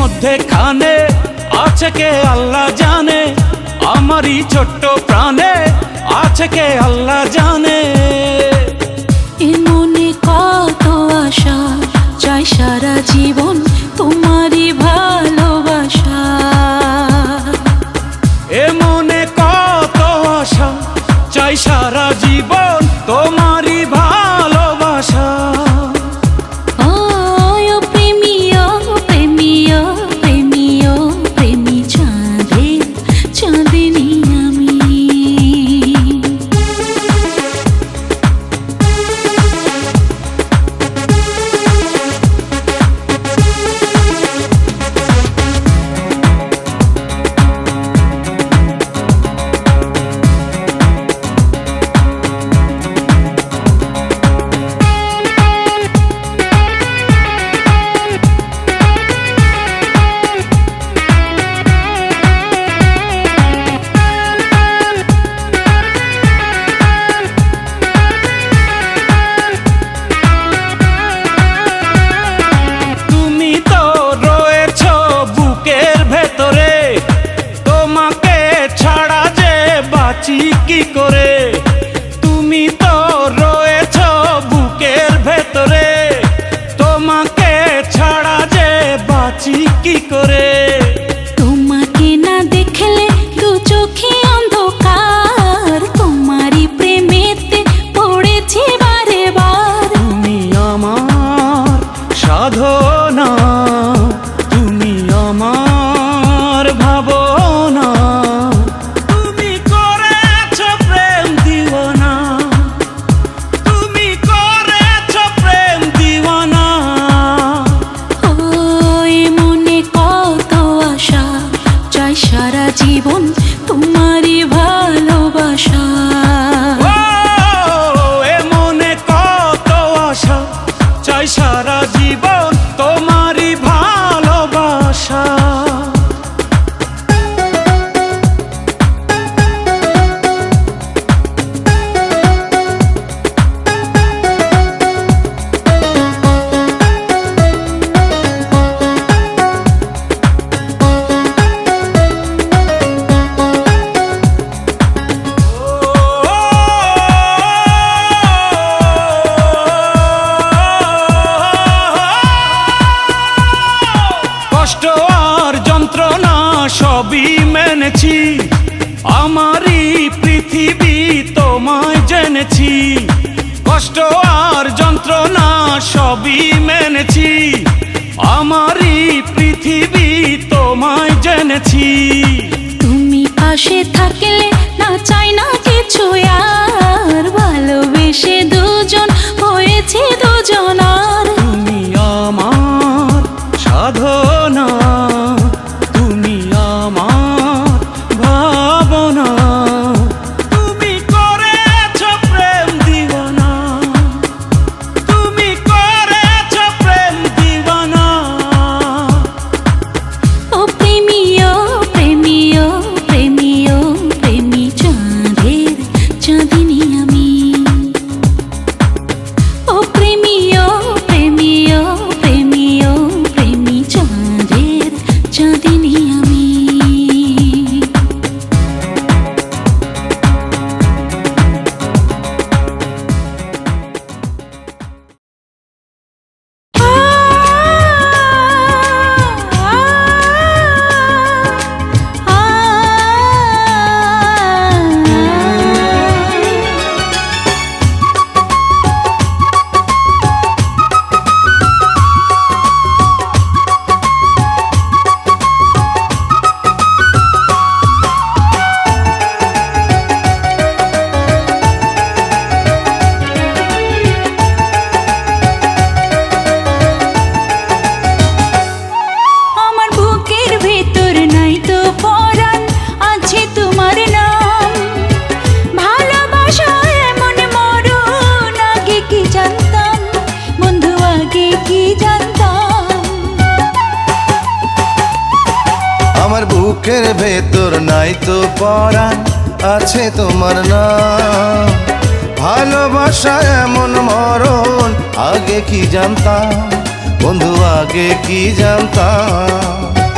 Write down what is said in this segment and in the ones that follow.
মধ্যে খানে আছে কে আল্লাহ জানে, আমারই ছোট্ট প্রাণে আছে কে আল্লাহ জানে। এ মনে কত আশা, চাই সারা জীবন তোমারই ভালোবাসা। এ মনে কত আশা, চাই সারা জীবন তোমারই ভালোবাসা। কি করে তুমি তো রয়েছ বুকের ভেতরে, তোমাকে ছাড়া যে বাঁচি কি করে। তোমাকে না দেখলে দু চোখে অন্ধকার, তোমারই প্রেমেতে পড়েছি বারে বার। তুমি আমার সাধনা, তুমি আমার ভাবনা, সারা জীবন তোমারই ভালোবাসা। এ মনে কত আশা, চাই সারা জীবন তোমারই ভালোবাসা। কষ্ট আর যন্ত্রণা সবই মেনেছি, আমারই পৃথিবী তোমায় জেনেছি। কষ্ট আর যন্ত্রণা সবই মেনেছি, আমারই পৃথিবী তোমায় জেনেছি। তুমি পাশে থাকলে না চাই না কিছু আর, ভালোবেসে দুজন হয়েছে দুজনার। তুমি আমার সাধনা, তুমি আমার ভাবনা, তুমি করেছ প্রেম দিওয়ানা, তুমি করেছ প্রেম দিওয়ানা। ও প্রেমিও প্রেমিও প্রেমিও প্রেমী চাঁদের চাঁদিনী আমি। ও প্রেমিও প্রেমিও প্রেমিও প্রেমী চাঁদের চাঁদিনী আমি। বুকের ভেতর নাই তো পরাণ, আছে তোমার নাম। ভালোবাসা এমন মরণ, আগে কি জানতাম বন্ধু, আগে কি জানতাম।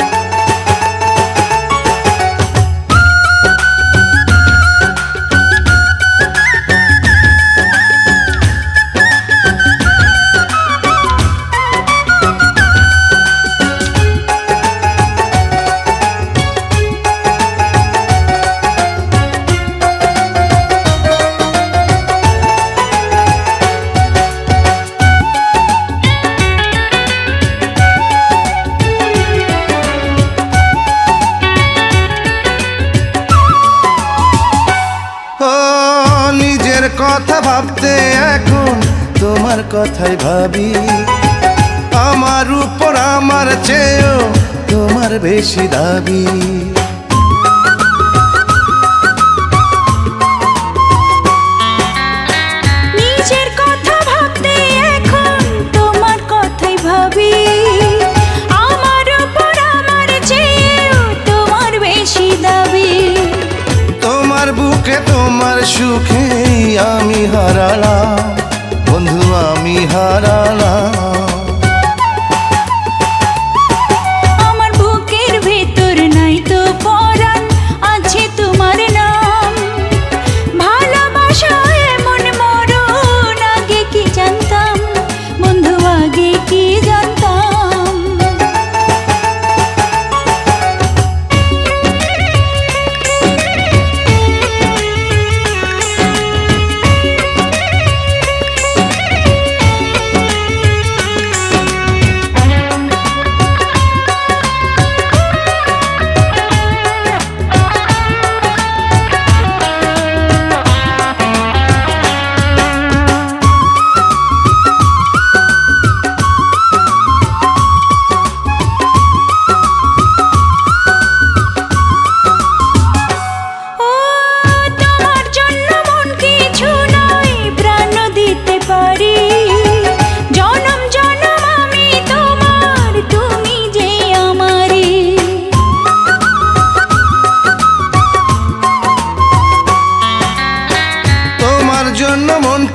কথাই ভাবি, আমার উপর আমার চেয়েও তোমার বেশি দাবি। নিজের কথা ভাবতে এখন তোমার কথাই ভাবি, আমার উপর আমার চেয়েও তোমার বেশি দাবি। তোমার বুকে তোমার সুখে আমি হারালাম বন্ধু, আমি হারালাম। আমার বুকের ভেতর নাই তো পরাণ, আছে তোমার নাম। ভালোবাসা এমন মরণ আগে কি জানতাম বন্ধু, আগে কি জানতাম।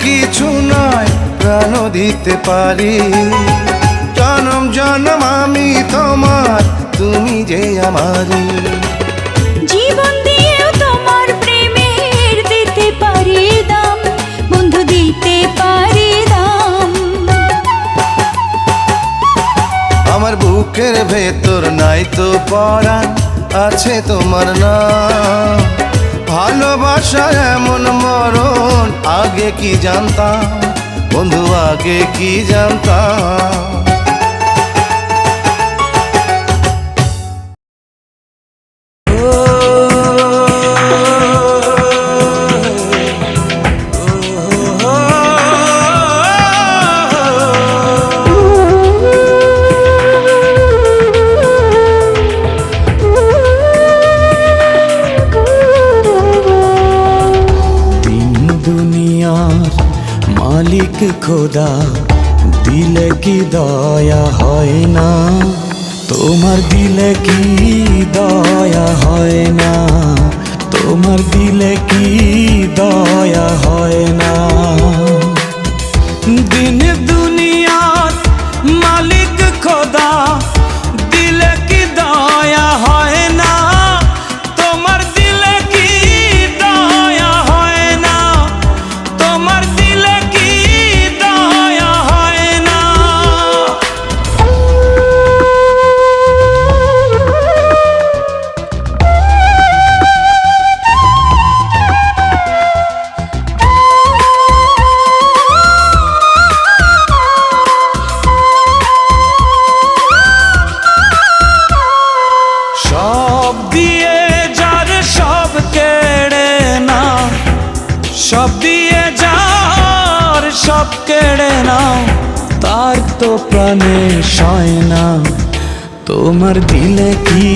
কিছু নয় প্রাণ দিতে পারি, জনম জনম আমি তোমার, তুমি যে আমারি। জীবন দিয়েও তোমার প্রেমের দিতে পারি দাম বন্ধু, দিতে পারি দাম। আমার বুকের ভেতর নাই তো পরাণ, আছে তোমার নাম। ভালোবাসা এমন মরণ আগে কি জানতাম বন্ধু, আগে কি জানতাম। মালিক খোদা দিলে কি দয়া হয় না, তোমার দিলে কি দয়া হয় না, তোমার দিলে কি দয়া হয় না। দিন দুনিয়ার মালিক খোদা দিলে কি দয়া হয় না, তোমার দিলে কি দয়া হয় না, তোমার দিলে কি দয়া হয় না। সব দিয়ে যার সব কেড়ে নাও, সব দিয়ে যার সব কেড়ে নাও, তার তো প্রাণে সয় না, তোমার দিলে কি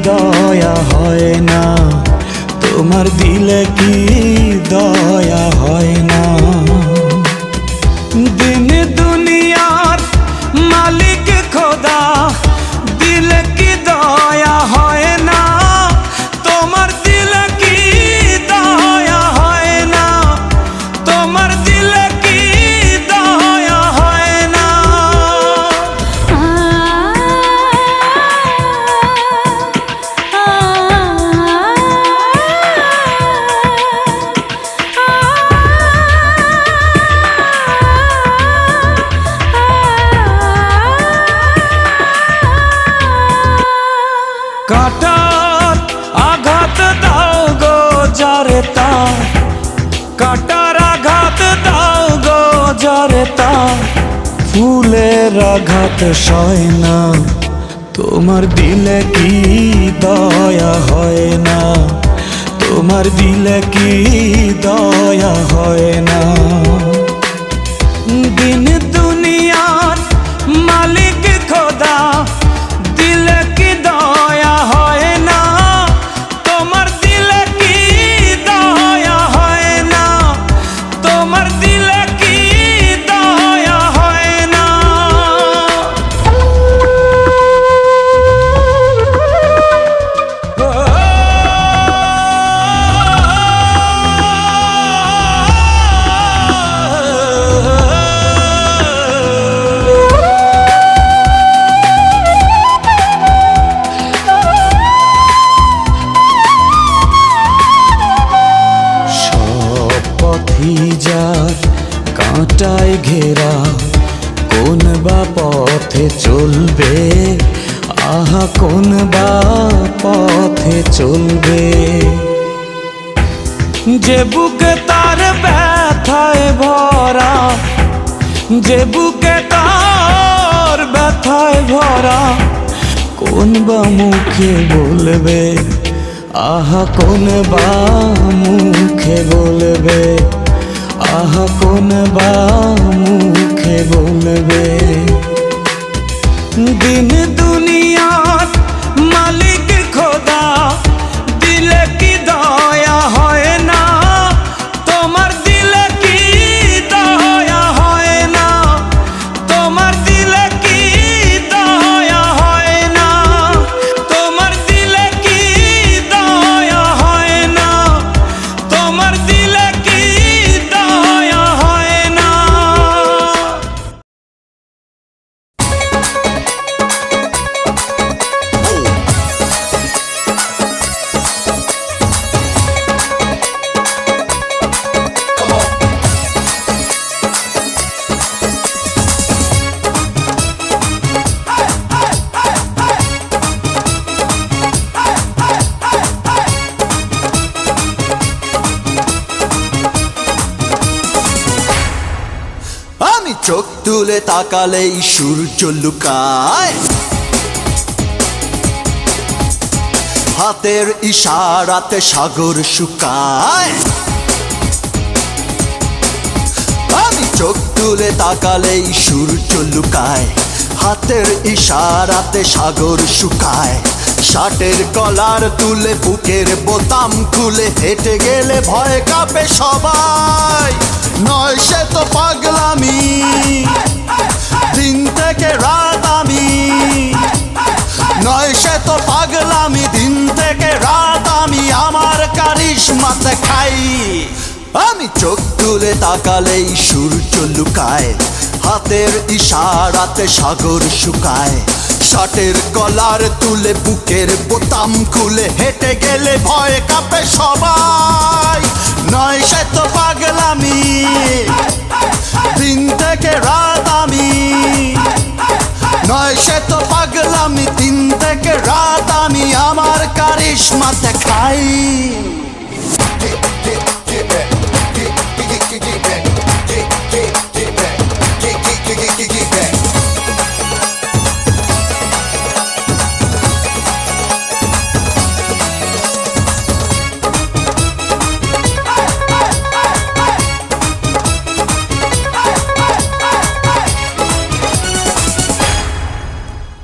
দয়া হয় না, তোমার দিলে কি দয়া হয় না। দিন দুনিয়ার মালিক খোদা দিলে কি দয়া হয় না, তোমার দিলে কি দয়া হয় না, তোমার দিলে কি দয়া হয় না। কাটার আঘাত দাও গো যারে তার, কাটার আঘাত দাও গো যারে তার, ফুলের আঘাত সয় না, তোমার দিলে কি দয়া হয় না, তোমার দিলে কি দয়া হয় না। দিন দুনিয়ার মালিক খোদা, দিলে কি দয়া হয় না? তোমার দিলে কি দয়া হয় না? তোমার দিলে কি দয়া হয় না? সব পথই যার কাঁটায় ঘেরা, কোন বা পথে চলবে? আহা কোন বা পথে চলবে? যে বুকে তার ব্যথায় ভরা, যে বুকে তার ব্যথায় ভরা, কোন বা মুখে বলবে? আহা কোন বা মুখে বলবে? আহা কোন বা মুখে বলবে? দিন দুনিয়ার মালিক খোদা, দিলে কি দয়া হয় না? তোমার দিলে কি দয়া হয় না? তোমার দিলে কি দয়া হয় না? তোমার দিলে কি দয়া হয় না? তোমার দিলে কি দয়া হয় না? আমি চোখ তুলে তাকালেই সূর্য লুকায়, হাতের ইশারাতে সাগর শুকায়। আমি চোখ তুলে তাকালেই সূর্য লুকায়, হাতের ইশারাতে সাগর শুকায়। শার্টের কলার তুলে বুকের বোতাম খুলে হেঁটে গেলে ভয় কাঁপে সবাই। নয় সে তো পাগলামি, দিন থেকে রাত আমি। নয় সে তো পাগলামি, দিন থেকে রাত আমি আমার কারিশমাতে খাই। আমি চোখ তুলে তাকালেই সূর্য লুকায়, হাতের ইশারাতে সাগর শুকায়। শার্টের কলার তুলে বুকের বোতাম খুলে হেঁটে গেলে ভয় কাঁপে সবাই। নয় সে তো পাগলামি, দিন থেকে রাত আমি। নয় সে তো পাগলামি, দিন থেকে রাত আমি আমার কারিশমাতে খাই।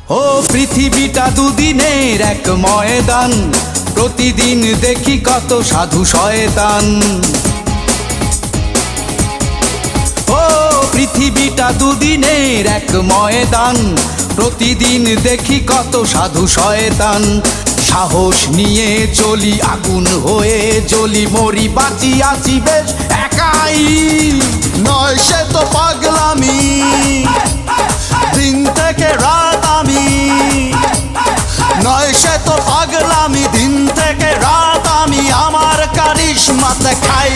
ও পৃথিবীটা দুদিনের এক ময়দান, প্রতিদিন দেখি কত সাধু শয়তান। ও পৃথিবীটা দুদিনের এক ময়দান, প্রতিদিন দেখি কত সাধু শয়তান। সাহস নিয়ে চলি, আগুন হয়ে জ্বলি, মরি বাঁচি আছি বেশ একাই। নয় সে তো পাগলামি, দিন থেকে রাত আমি। নয় সে তো পাগলামি, দিন থেকে রাত আমি আমার কারিশমাতে খাই।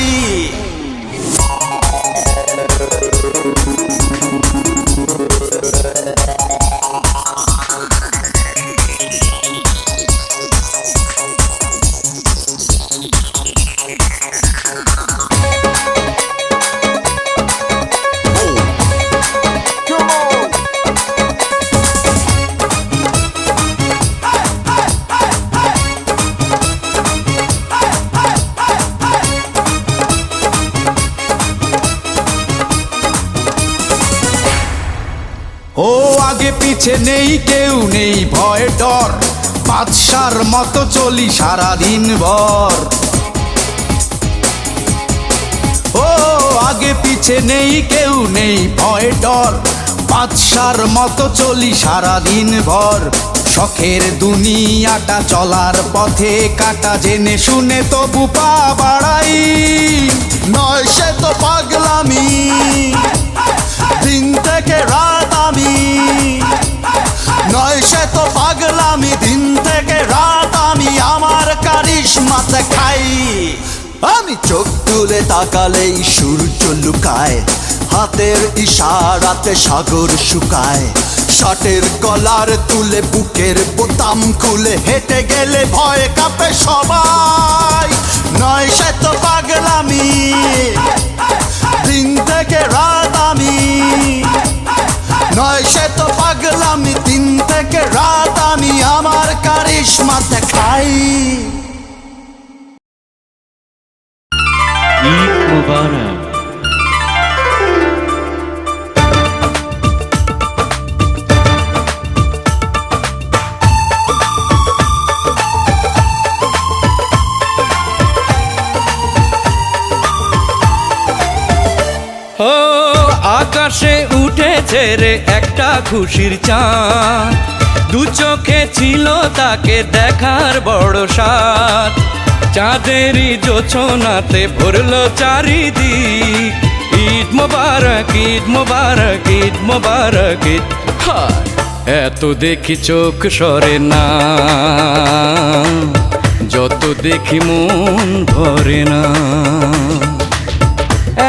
পিছে নেই কেউ নেই ভয় ডর, বাদশার মতো চলি সারাদিন ভর। ও আগে পিছে নেই কেউ নেই ভয় ডর, বাদশার মতো চলি সারাদিন ভর। শখের দুনিয়াটা চলার পথে কাটা, জেনে শুনে তবু পা বাড়াই, নয় সে তো পাগলামি, দিন থেকে রাত আমি, নয় সে তো পাগলামি, দিন থেকে রাত আমি আমার কারিশমাতে খাই। আমি চোখ তুলে তাকালেই সূর্য লুকায়, হাতের ইশারাতে সাগর শুকায়। শার্টের কলার তুলে বুকের বোতাম খুলে হেঁটে গেলে ভয় কাঁপে সবাই, নয় সে তো পাগলামি, দিন থেকে রাত আমি, নয় সে তো পাগলামি, দিন থেকে রাত আমি আমার কারিশমাতে খাই। ঈদ মুবারক। ও আকাশে উঠেছে রে একটা খুশির চাঁদ, দু চোখে ছিল তাকে দেখার বড় সাথ। চাঁদেরই জোছনাতে ভরলো চারিদিক, ঈদ মোবারক ঈদ মোবারক ঈদ মোবারক ঈদ। হায় এত দেখি চোখ সরে না, যত দেখি মন ভরে না,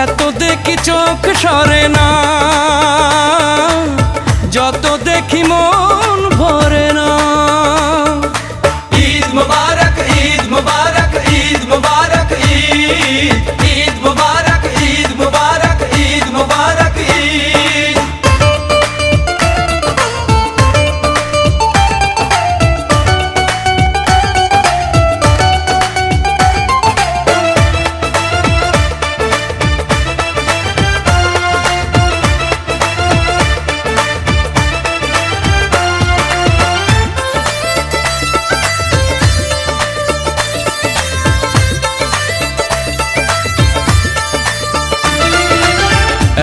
এত দেখি চোখ সরে না, যত দেখি মন ভরে না। ঈদ মুবারক ঈদ মুবারক ঈদ মুবারক ঈদ, ঈদ মুবারক ঈদ মুবারক ঈদ মুবারক ঈদ।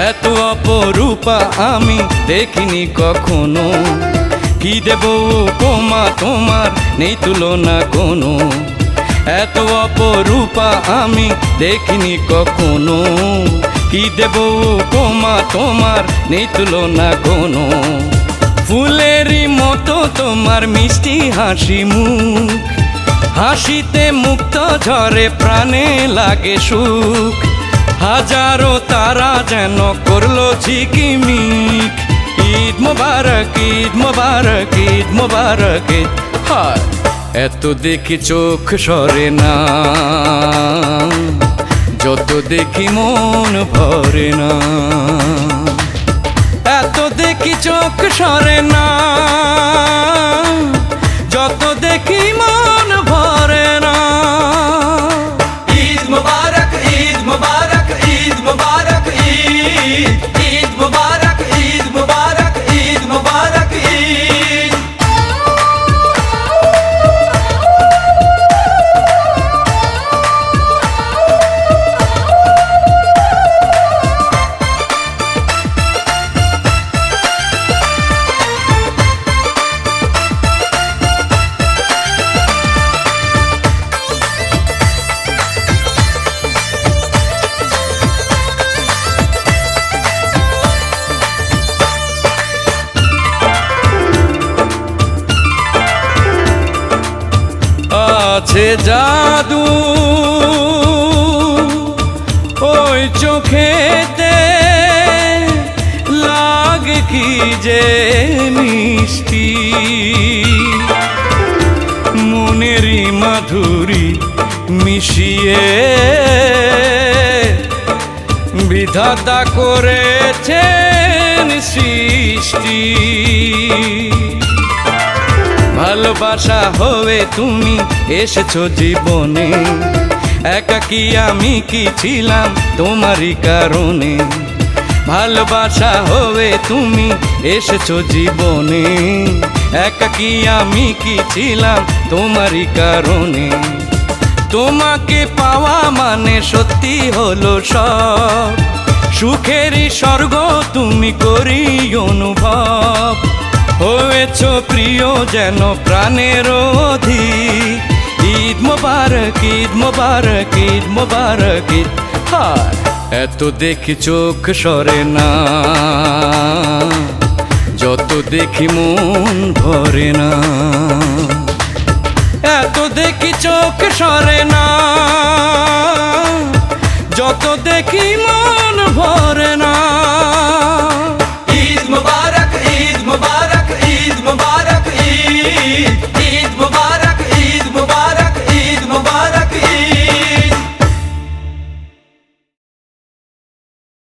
এত অপরূপা আমি দেখিনি কখনো, কি দেব উপমা তোমার নেই তুলনা কোনো। এত অপরূপা আমি দেখিনি কখনো, কি দেব উপমা তোমার নেই তুলনা কোনো। ফুলেরই মতো তোমার মিষ্টি হাসি মুখ, হাসিতে মুক্ত ঝরে প্রাণে লাগে সুখ। হাজারো তারা যেন করলো ঝিকিমিক, ঈদ মোবারক ঈদ মোবারক ঈদ মোবারক ঈদ। হায় এত দেখি চোখ সরে না, যত দেখি মন ভরে না, এত দেখি চোখ সরে না, যত দেখি মন ভরে না। ঈদ মুবারক ঈদ মুবারক ঈদ মুবারক ঈদ, ঈদ মুবারক ঈদ মুবারক ঈদ মুবারক ঈদ। আছে জাদু ওই চোখেতে, লাগে কি যে মিষ্টি, মনেরই মাধুরী মিশিয়ে বিধাতা করেছেন সৃষ্টি। ভালোবাসা হয়ে তুমি এসেছো জীবনে, একাকী আমি কি ছিলাম তোমারই কারণে। ভালোবাসা হয়ে তুমি এসেছো জীবনে, একাকী আমি কি ছিলাম তোমারই কারণে। তোমাকে পাওয়া মানে সত্যি হলো সব, সুখেরই স্বর্গ তুমি করি অনুভব। হয়েছো প্রিয় যেন প্রাণের অধিক, ঈদ মোবারক ঈদ মোবারক ঈদ মোবারক ঈদ। হায় এত দেখি চোখ সরে না, যত দেখি মন ভরে না। এত দেখি চোখ সরে না, যত দেখি মন